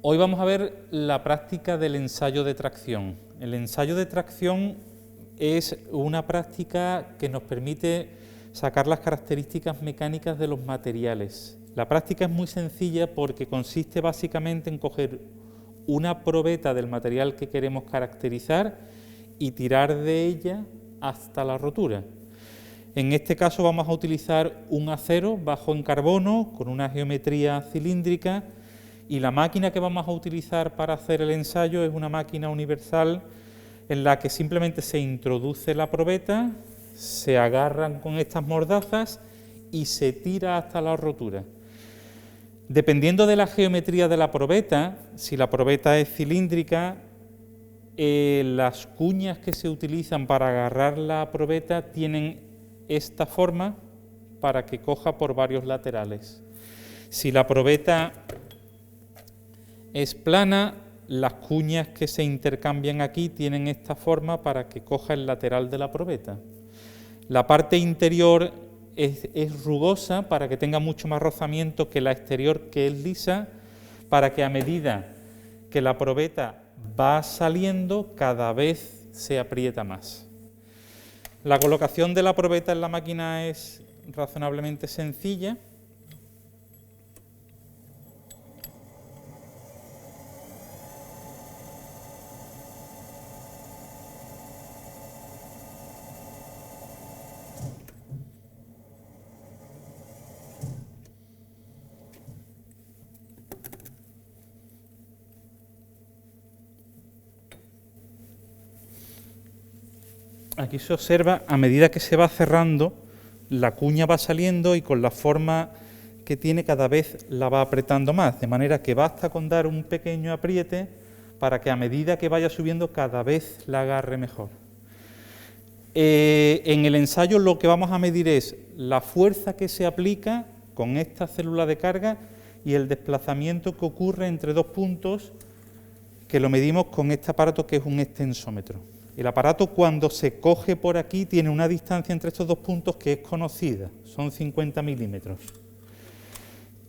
Hoy vamos a ver la práctica del ensayo de tracción. El ensayo de tracción es una práctica que nos permite sacar las características mecánicas de los materiales. La práctica es muy sencilla porque consiste básicamente en coger una probeta del material que queremos caracterizar y tirar de ella hasta la rotura. En este caso vamos a utilizar un acero bajo en carbono con una geometría cilíndrica, y la máquina que vamos a utilizar para hacer el ensayo es una máquina universal en la que simplemente se introduce la probeta, se agarran con estas mordazas y se tira hasta la rotura. Dependiendo de la geometría de la probeta, si la probeta es cilíndrica, las cuñas que se utilizan para agarrar la probeta tienen esta forma para que coja por varios laterales. Si la probeta es plana, las cuñas que se intercambian aquí tienen esta forma para que coja el lateral de la probeta. La parte interior es rugosa para que tenga mucho más rozamiento que la exterior, que es lisa, para que a medida que la probeta va saliendo cada vez se aprieta más. La colocación de la probeta en la máquina es razonablemente sencilla. Aquí se observa, a medida que se va cerrando, la cuña va saliendo y con la forma que tiene cada vez la va apretando más, de manera que basta con dar un pequeño apriete para que a medida que vaya subiendo cada vez la agarre mejor. En el ensayo lo que vamos a medir es la fuerza que se aplica con esta célula de carga y el desplazamiento que ocurre entre dos puntos, que lo medimos con este aparato que es un extensómetro. El aparato, cuando se coge por aquí, tiene una distancia entre estos dos puntos que es conocida, son 50 milímetros.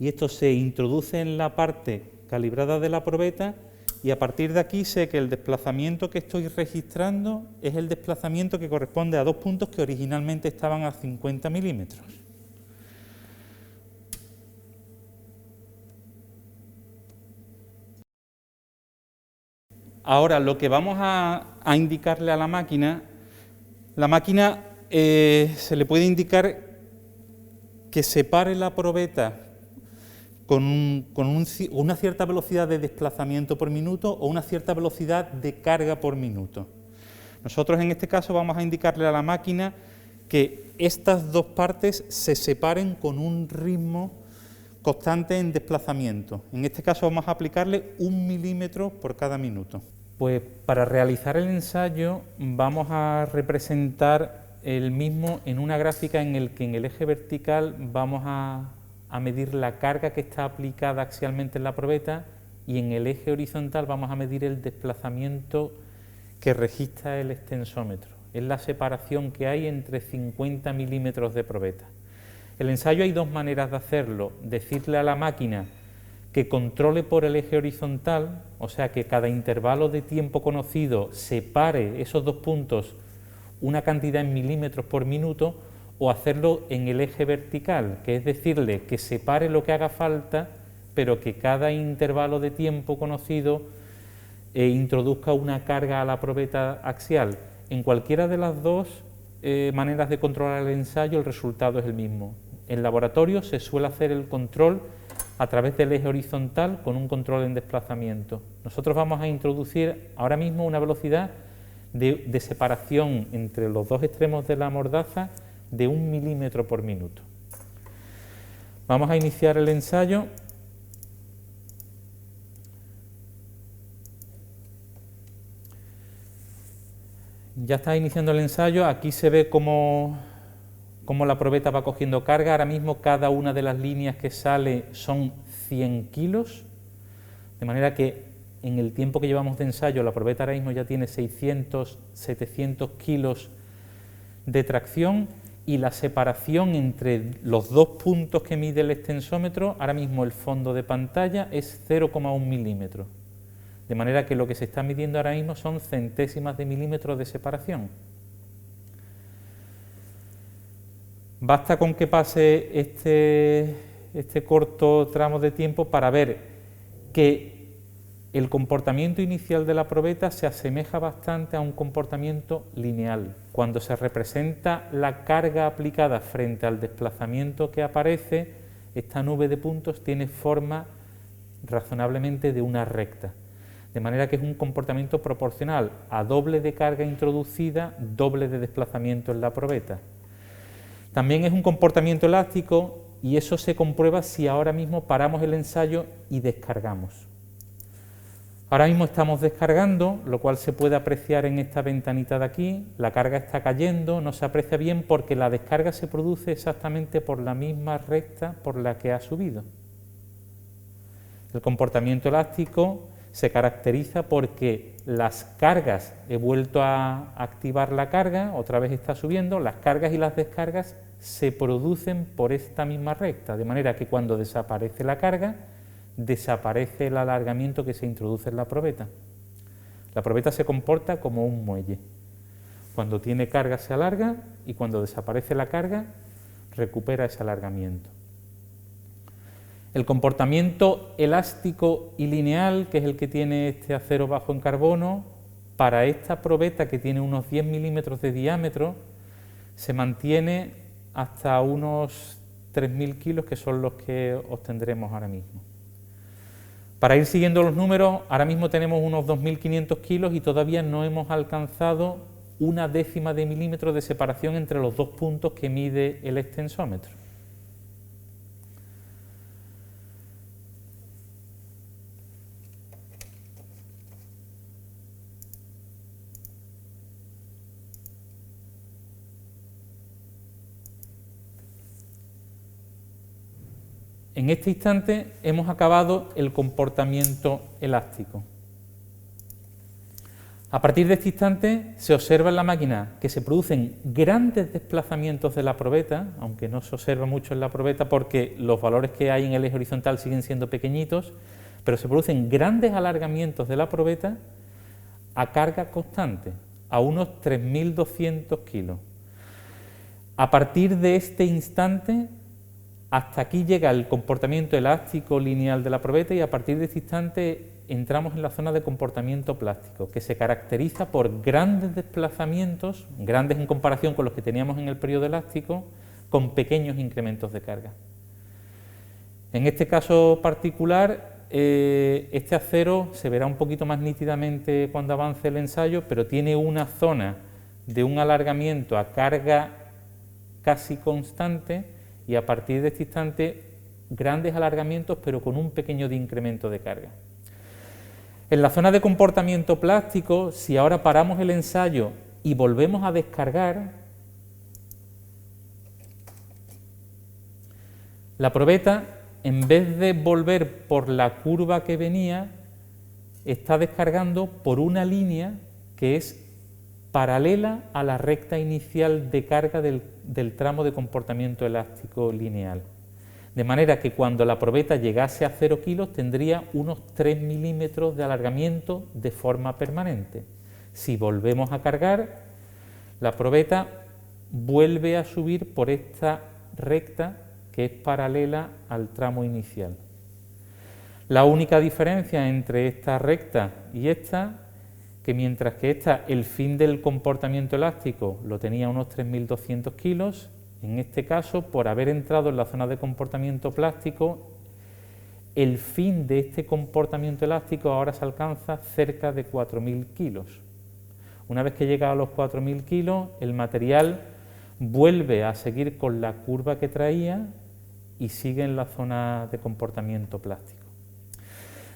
Y esto se introduce en la parte calibrada de la probeta y a partir de aquí sé que el desplazamiento que estoy registrando es el desplazamiento que corresponde a dos puntos que originalmente estaban a 50 milímetros. Ahora, lo que vamos a indicarle a la máquina se le puede indicar que separe la probeta con una cierta velocidad de desplazamiento por minuto o una cierta velocidad de carga por minuto. Nosotros en este caso vamos a indicarle a la máquina que estas dos partes se separen con un ritmo constante en desplazamiento. En este caso vamos a aplicarle 1 milímetro por cada minuto. Pues para realizar el ensayo vamos a representar el mismo en una gráfica en el que en el eje vertical vamos a medir la carga que está aplicada axialmente en la probeta y en el eje horizontal vamos a medir el desplazamiento que registra el extensómetro. Es la separación que hay entre 50 milímetros de probeta. El ensayo hay dos maneras de hacerlo: decirle a la máquina que controle por el eje horizontal, o sea que cada intervalo de tiempo conocido separe esos dos puntos una cantidad en milímetros por minuto, o hacerlo en el eje vertical, que es decirle que separe lo que haga falta, pero que cada intervalo de tiempo conocido introduzca una carga a la probeta axial. En cualquiera de las dos maneras de controlar el ensayo el resultado es el mismo. En laboratorio se suele hacer el control a través del eje horizontal con un control en desplazamiento. Nosotros vamos a introducir ahora mismo una velocidad de separación entre los dos extremos de la mordaza de 1 milímetro por minuto. Vamos a iniciar el ensayo. Ya está iniciando el ensayo. Aquí se ve cómo la probeta va cogiendo carga. Ahora mismo cada una de las líneas que sale son 100 kilos, de manera que en el tiempo que llevamos de ensayo la probeta ahora mismo ya tiene 600, 700 kilos de tracción y la separación entre los dos puntos que mide el extensómetro, ahora mismo el fondo de pantalla, es 0,1 milímetros. De manera que lo que se está midiendo ahora mismo son centésimas de milímetros de separación. Basta con que pase este corto tramo de tiempo para ver que el comportamiento inicial de la probeta se asemeja bastante a un comportamiento lineal. Cuando se representa la carga aplicada frente al desplazamiento que aparece, esta nube de puntos tiene forma razonablemente de una recta. De manera que es un comportamiento proporcional a doble de carga introducida, doble de desplazamiento en la probeta. También es un comportamiento elástico y eso se comprueba si ahora mismo paramos el ensayo y descargamos. Ahora mismo estamos descargando, lo cual se puede apreciar en esta ventanita de aquí. La carga está cayendo, no se aprecia bien porque la descarga se produce exactamente por la misma recta por la que ha subido. El comportamiento elástico se caracteriza porque las cargas, he vuelto a activar la carga, otra vez está subiendo, las cargas y las descargas se producen por esta misma recta, de manera que cuando desaparece la carga, desaparece el alargamiento que se introduce en la probeta. La probeta se comporta como un muelle. Cuando tiene carga se alarga y cuando desaparece la carga, recupera ese alargamiento. El comportamiento elástico y lineal, que es el que tiene este acero bajo en carbono, para esta probeta que tiene unos 10 milímetros de diámetro, se mantiene hasta unos 3.000 kilos, que son los que obtendremos ahora mismo. Para ir siguiendo los números, ahora mismo tenemos unos 2.500 kilos y todavía no hemos alcanzado una décima de milímetro de separación entre los dos puntos que mide el extensómetro. En este instante hemos acabado el comportamiento elástico. A partir de este instante se observa en la máquina que se producen grandes desplazamientos de la probeta, aunque no se observa mucho en la probeta porque los valores que hay en el eje horizontal siguen siendo pequeñitos, pero se producen grandes alargamientos de la probeta a carga constante, a unos 3.200 kilos. A partir de este instante, hasta aquí llega el comportamiento elástico lineal de la probeta y a partir de este instante entramos en la zona de comportamiento plástico, que se caracteriza por grandes desplazamientos, grandes en comparación con los que teníamos en el periodo elástico, con pequeños incrementos de carga. En este caso particular, este acero se verá un poquito más nítidamente cuando avance el ensayo, pero tiene una zona de un alargamiento a carga casi constante y a partir de este instante grandes alargamientos pero con un pequeño de incremento de carga. En la zona de comportamiento plástico, si ahora paramos el ensayo y volvemos a descargar, la probeta, en vez de volver por la curva que venía, está descargando por una línea que es paralela a la recta inicial de carga del tramo de comportamiento elástico lineal. De manera que cuando la probeta llegase a 0 kilos tendría unos 3 milímetros de alargamiento de forma permanente. Si volvemos a cargar, la probeta vuelve a subir por esta recta que es paralela al tramo inicial. La única diferencia entre esta recta y esta, que mientras que esta, el fin del comportamiento elástico lo tenía a unos 3.200 kilos, en este caso, por haber entrado en la zona de comportamiento plástico, el fin de este comportamiento elástico ahora se alcanza cerca de 4.000 kilos. Una vez que llega a los 4.000 kilos, el material vuelve a seguir con la curva que traía y sigue en la zona de comportamiento plástico.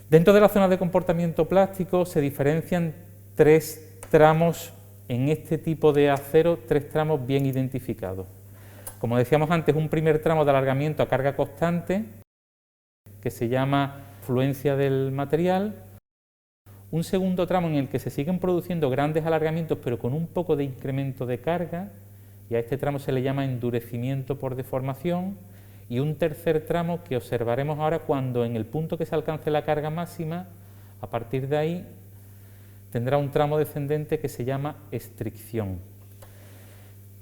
Dentro de la zona de comportamiento plástico se diferencian tres tramos en este tipo de acero, tres tramos bien identificados. Como decíamos antes, un primer tramo de alargamiento a carga constante, que se llama fluencia del material. Un segundo tramo en el que se siguen produciendo grandes alargamientos, pero con un poco de incremento de carga. y a este tramo se le llama endurecimiento por deformación, y un tercer tramo que observaremos ahora cuando en el punto que se alcance la carga máxima, a partir de ahí tendrá un tramo descendente que se llama estricción.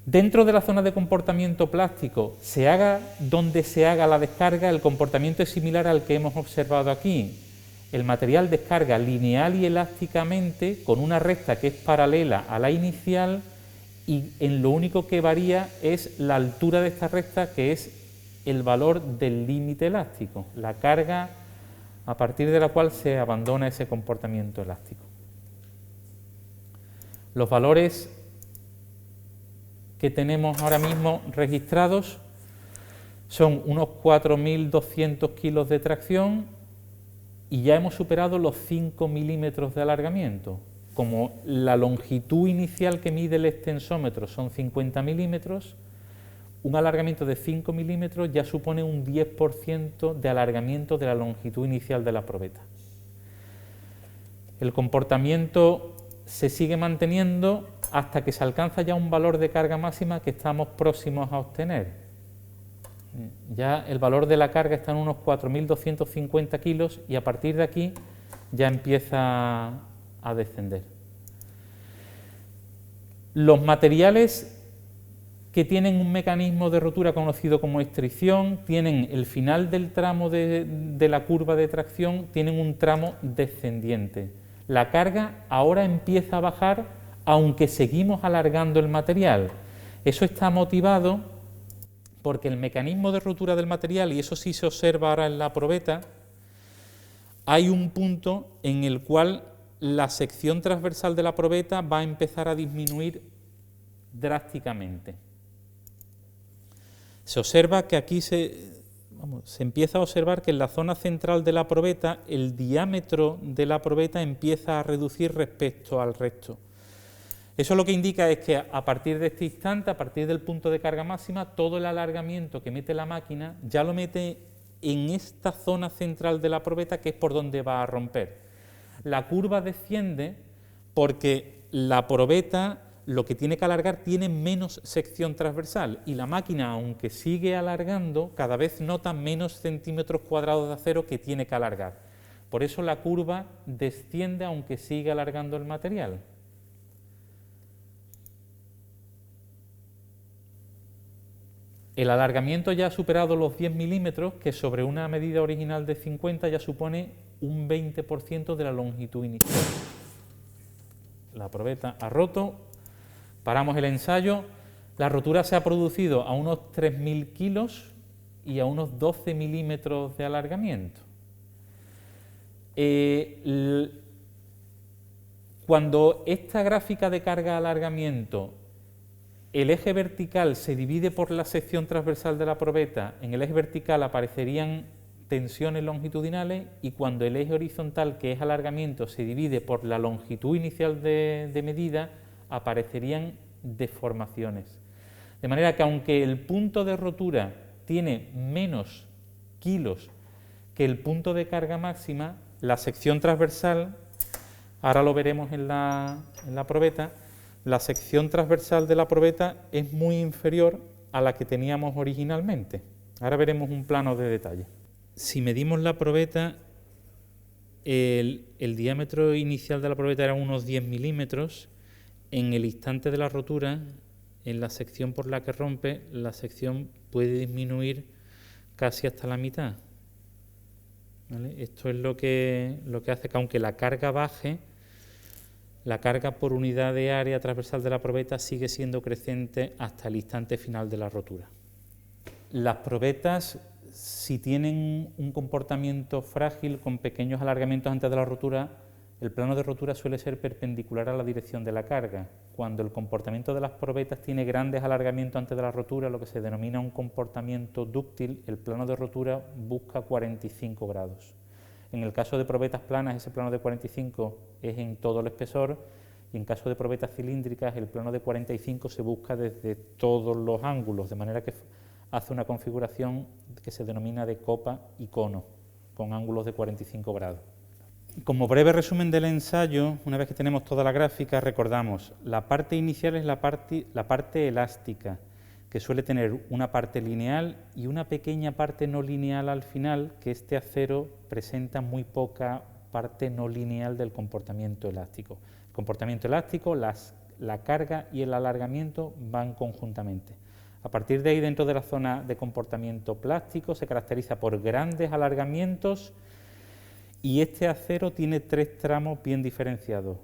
Dentro de la zona de comportamiento plástico, se haga donde se haga la descarga, el comportamiento es similar al que hemos observado aquí. El material descarga lineal y elásticamente con una recta que es paralela a la inicial, y en lo único que varía es la altura de esta recta, que es el valor del límite elástico, la carga a partir de la cual se abandona ese comportamiento elástico. Los valores que tenemos ahora mismo registrados son unos 4.200 kilos de tracción y ya hemos superado los 5 milímetros de alargamiento. Como la longitud inicial que mide el extensómetro son 50 milímetros, un alargamiento de 5 milímetros ya supone un 10% de alargamiento de la longitud inicial de la probeta. El comportamiento se sigue manteniendo hasta que se alcanza ya un valor de carga máxima que estamos próximos a obtener. Ya el valor de la carga está en unos 4.250 kilos y a partir de aquí ya empieza a descender. Los materiales que tienen un mecanismo de rotura conocido como estricción tienen el final del tramo de la curva de tracción, tienen un tramo descendiente. La carga ahora empieza a bajar, aunque seguimos alargando el material. Eso está motivado porque el mecanismo de rotura del material, y eso sí se observa ahora en la probeta, hay un punto en el cual la sección transversal de la probeta va a empezar a disminuir drásticamente. Se observa que aquí se empieza a observar que en la zona central de la probeta el diámetro de la probeta empieza a reducir respecto al resto. Eso lo que indica es que a partir de este instante, a partir del punto de carga máxima, todo el alargamiento que mete la máquina ya lo mete en esta zona central de la probeta, que es por donde va a romper. La curva desciende porque la probeta lo que tiene que alargar tiene menos sección transversal y la máquina, aunque sigue alargando, cada vez nota menos centímetros cuadrados de acero que tiene que alargar. Por eso la curva desciende aunque sigue alargando el material. El alargamiento ya ha superado los 10 milímetros, que sobre una medida original de 50 ya supone un 20% de la longitud inicial. La probeta ha roto, paramos el ensayo, la rotura se ha producido a unos 3.000 kilos y a unos 12 milímetros de alargamiento. Cuando esta gráfica de carga-alargamiento, el eje vertical se divide por la sección transversal de la probeta, en el eje vertical aparecerían tensiones longitudinales, y cuando el eje horizontal, que es alargamiento, se divide por la longitud inicial de medida, aparecerían deformaciones. De manera que aunque el punto de rotura tiene menos kilos que el punto de carga máxima, la sección transversal, ahora lo veremos en la probeta, la sección transversal de la probeta es muy inferior a la que teníamos originalmente. Ahora veremos un plano de detalle. Si medimos la probeta, el diámetro inicial de la probeta era unos 10 milímetros. En el instante de la rotura, en la sección por la que rompe, la sección puede disminuir casi hasta la mitad. ¿Vale? Esto es lo que hace que, aunque la carga baje, la carga por unidad de área transversal de la probeta sigue siendo creciente hasta el instante final de la rotura. Las probetas, si tienen un comportamiento frágil con pequeños alargamientos antes de la rotura, el plano de rotura suele ser perpendicular a la dirección de la carga. Cuando el comportamiento de las probetas tiene grandes alargamientos antes de la rotura, lo que se denomina un comportamiento dúctil, el plano de rotura busca 45 grados. En el caso de probetas planas, ese plano de 45 es en todo el espesor, y en caso de probetas cilíndricas, el plano de 45 se busca desde todos los ángulos, de manera que hace una configuración que se denomina de copa y cono, con ángulos de 45 grados. Como breve resumen del ensayo, una vez que tenemos toda la gráfica, recordamos, la parte inicial es la parte elástica, que suele tener una parte lineal y una pequeña parte no lineal al final, que este acero presenta muy poca parte no lineal del comportamiento elástico. El comportamiento elástico, la carga y el alargamiento van conjuntamente. A partir de ahí, dentro de la zona de comportamiento plástico, se caracteriza por grandes alargamientos y este acero tiene 3 tramos bien diferenciados,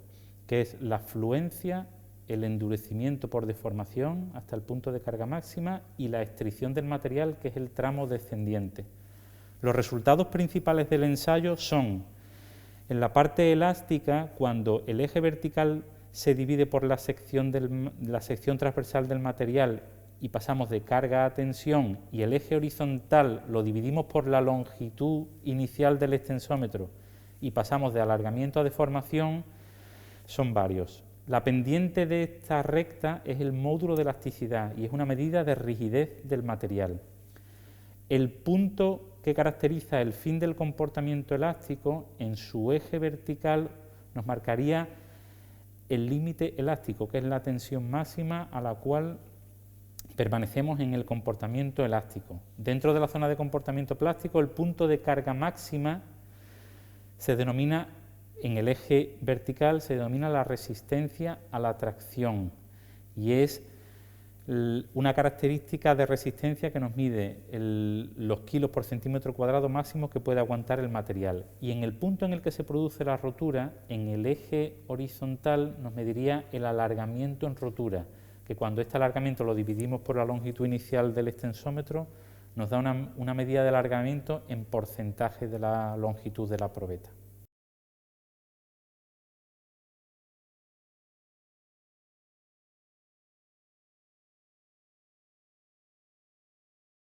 que es la fluencia, el endurecimiento por deformación hasta el punto de carga máxima y la estrición del material, que es el tramo descendiente. Los resultados principales del ensayo son, en la parte elástica, cuando el eje vertical se divide por la sección transversal del material y pasamos de carga a tensión, y el eje horizontal lo dividimos por la longitud inicial del extensómetro y pasamos de alargamiento a deformación, son varios. La pendiente de esta recta es el módulo de elasticidad y es una medida de rigidez del material. El punto que caracteriza el fin del comportamiento elástico en su eje vertical nos marcaría el límite elástico, que es la tensión máxima a la cual permanecemos en el comportamiento elástico. Dentro de la zona de comportamiento plástico, el punto de carga máxima se denomina, en el eje vertical, se denomina la resistencia a la tracción y es una característica de resistencia que nos mide los kilos por centímetro cuadrado máximos que puede aguantar el material. Y en el punto en el que se produce la rotura, en el eje horizontal nos mediría el alargamiento en rotura, que cuando este alargamiento lo dividimos por la longitud inicial del extensómetro, nos da una medida de alargamiento en porcentaje de la longitud de la probeta.